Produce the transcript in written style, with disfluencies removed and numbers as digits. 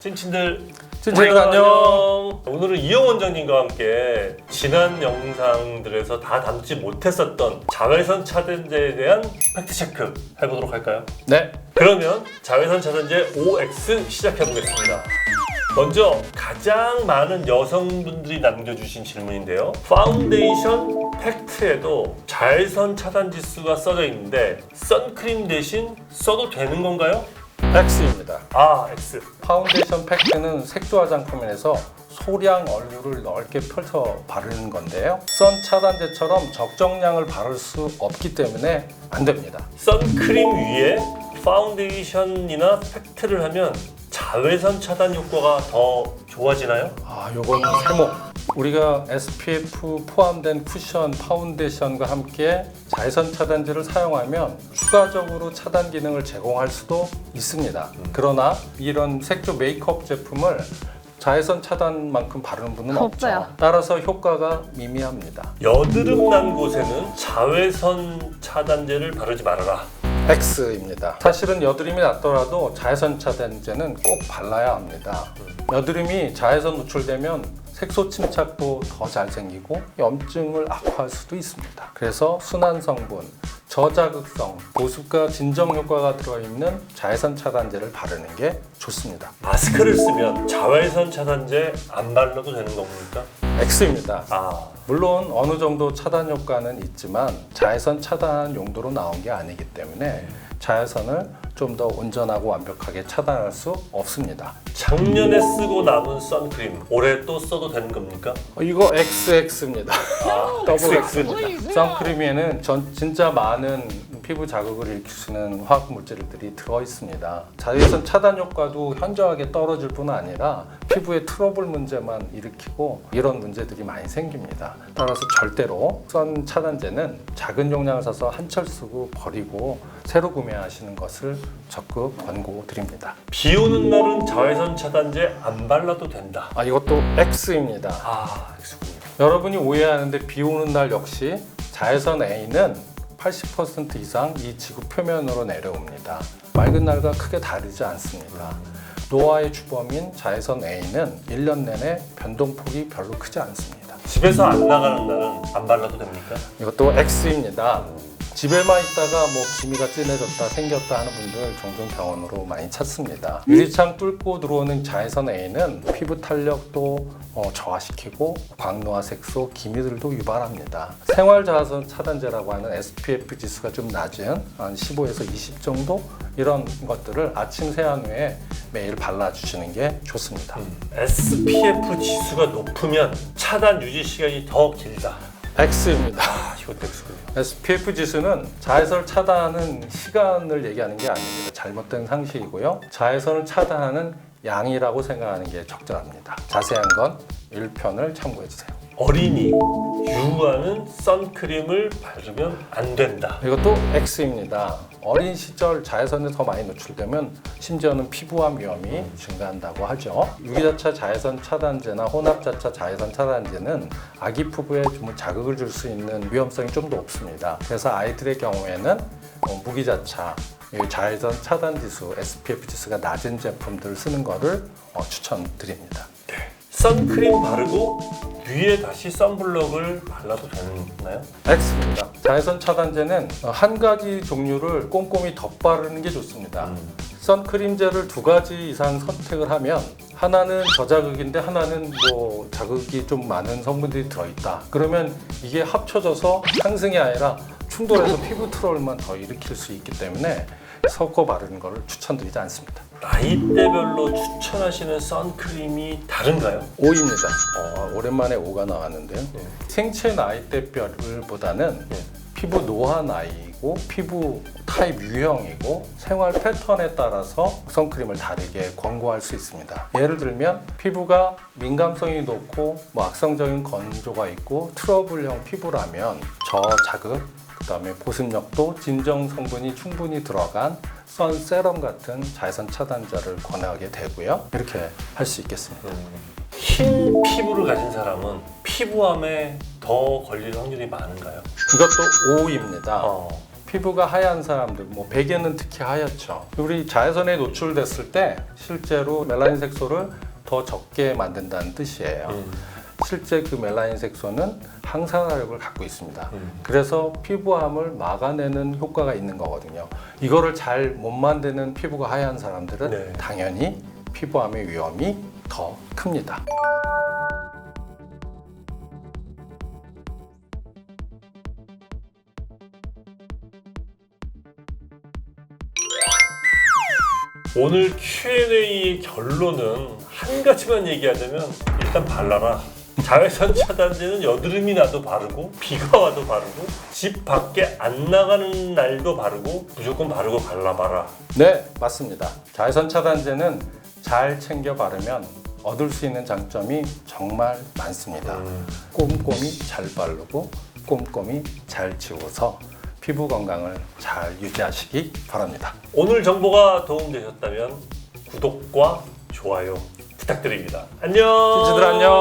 찐친들 안녕. 오늘은 이영 원장님과 함께 지난 영상들에서 다 담지 못했었던 자외선 차단제에 대한 팩트체크 해보도록 할까요? 네. 그러면 자외선 차단제 OX 시작해보겠습니다. 먼저 가장 많은 여성분들이 남겨주신 질문인데요. 파운데이션 팩트에도 자외선 차단 지수가 써져 있는데 선크림 대신 써도 되는 건가요? X입니다. X. 파운데이션 팩트는 색조 화장품에서 소량 얼류를 넓게 펼쳐 바르는 건데요. 선 차단제처럼 적정량을 바를 수 없기 때문에 안 됩니다. 선크림 위에 파운데이션이나 팩트를 하면 자외선 차단 효과가 더 좋아지나요? 요건 세모. 우리가 SPF 포함된 쿠션, 파운데이션과 함께 자외선 차단제를 사용하면 추가적으로 차단 기능을 제공할 수도 있습니다. 그러나 이런 색조 메이크업 제품을 자외선 차단만큼 바르는 분은 없어요. 없죠. 따라서 효과가 미미합니다. 여드름 난 곳에는 자외선 차단제를 바르지 말아라. X입니다. 사실은 여드름이 났더라도 자외선 차단제는 꼭 발라야 합니다. 여드름이 자외선 노출되면 색소 침착도 더 잘 생기고 염증을 악화할 수도 있습니다. 그래서 순한 성분, 저자극성, 보습과 진정 효과가 들어있는 자외선 차단제를 바르는 게 좋습니다. 마스크를 쓰면 자외선 차단제 안 발라도 되는 겁니까? X입니다. 물론 물론 어느 정도 차단 효과는 있지만 자외선 차단 용도로 나온 게 아니기 때문에 자외선을 좀 더 온전하고 완벽하게 차단할 수 없습니다. 작년에 쓰고 남은 선크림 올해 또 써도 되는 겁니까? 이거 XX입니다. 더블 XX. X입니다. 선크림에는 진짜 많은 피부 자극을 일으킬 수 있는 화학 물질들이 들어 있습니다. 자외선 차단 효과도 현저하게 떨어질 뿐 아니라 피부에 트러블 문제만 일으키고 이런 문제들이 많이 생깁니다. 따라서 절대로 선 차단제는 작은 용량을 사서 한철 쓰고 버리고 새로 구매하시는 것을 적극 권고드립니다. 비 오는 날은 자외선 차단제 안 발라도 된다. 이것도 X입니다. X군요. 여러분이 오해하는데 비 오는 날 역시 자외선 A는 80% 이상 이 지구 표면으로 내려옵니다. 맑은 날과 크게 다르지 않습니다. 노화의 주범인 자외선 A는 1년 내내 변동폭이 별로 크지 않습니다. 집에서 안 나가는 날은 안 발라도 됩니까? 이것도 X입니다. 집에만 있다가 기미가 진해졌다 생겼다 하는 분들 종종 병원으로 많이 찾습니다. 유리창 뚫고 들어오는 자외선 A는 피부 탄력도 저하시키고 광노화 색소, 기미들도 유발합니다. 생활 자외선 차단제라고 하는 SPF 지수가 좀 낮은 한 15에서 20 정도 이런 것들을 아침 세안 후에 매일 발라주시는 게 좋습니다. SPF 지수가 높으면 차단 유지 시간이 더 길다. X입니다. 이것도 X군요. SPF 지수는 자외선을 차단하는 시간을 얘기하는 게 아닙니다. 잘못된 상식이고요. 자외선을 차단하는 양이라고 생각하는 게 적절합니다. 자세한 건 1편을 참고해주세요. 어린이, 유아는 선크림을 바르면 안 된다. 이것도 X입니다. 어린 시절 자외선에 더 많이 노출되면 심지어는 피부암 위험이 증가한다고 하죠. 유기자차 자외선 차단제나 혼합자차 자외선 차단제는 아기 피부에 좀 자극을 줄 수 있는 위험성이 좀 더 높습니다. 그래서 아이들의 경우에는 무기자차, 자외선 차단 지수, SPF 지수가 낮은 제품들을 쓰는 것을 추천드립니다. 선크림 바르고 위에 다시 선블럭을 발라도 되나요? X입니다. 자외선 차단제는 한 가지 종류를 꼼꼼히 덧바르는 게 좋습니다. 선크림제를 2가지 이상 선택을 하면 하나는 저자극인데 하나는 자극이 좀 많은 성분들이 들어있다. 그러면 이게 합쳐져서 상승이 아니라 충돌해서 피부 트러블만 더 일으킬 수 있기 때문에 섞어 바르는 것을 추천드리지 않습니다. 나이대별로 추천하시는 선크림이 다른가요? O입니다. 오랜만에 O가 나왔는데요. 생체 나이대별보다는 피부 노화 나이이고 피부 타입 유형이고 생활 패턴에 따라서 선크림을 다르게 권고할 수 있습니다. 예를 들면 피부가 민감성이 높고 악성적인 건조가 있고 트러블형 피부라면 저자극, 그다음에 보습력도 진정 성분이 충분히 들어간 선 세럼 같은 자외선 차단제를 권하게 되고요. 이렇게 할 수 있겠습니다. 흰 피부를 가진 사람은 피부암에 더 걸릴 확률이 많은가요? 이것도 O입니다. 피부가 하얀 사람들, 뭐 베개는 특히 하얗죠. 우리 자외선에 노출됐을 때 실제로 멜라닌 색소를 더 적게 만든다는 뜻이에요. 실제 그 멜라닌 색소는 항산화력을 갖고 있습니다. 그래서 피부암을 막아내는 효과가 있는 거거든요. 이거를 잘 못 만드는 피부가 하얀 사람들은 네. 당연히 피부암의 위험이 더 큽니다. 오늘 Q&A의 결론은 한 가지만 얘기하자면 일단 발라라. 자외선 차단제는 여드름이 나도 바르고 비가 와도 바르고 집 밖에 안 나가는 날도 바르고 무조건 바르고 발라봐라. 네, 맞습니다. 자외선 차단제는 잘 챙겨 바르면 얻을 수 있는 장점이 정말 많습니다. 꼼꼼히 잘 바르고 꼼꼼히 잘 지워서 피부 건강을 잘 유지하시기 바랍니다. 오늘 정보가 도움되셨다면 구독과 좋아요 부탁드립니다. 안녕. 친구들 안녕.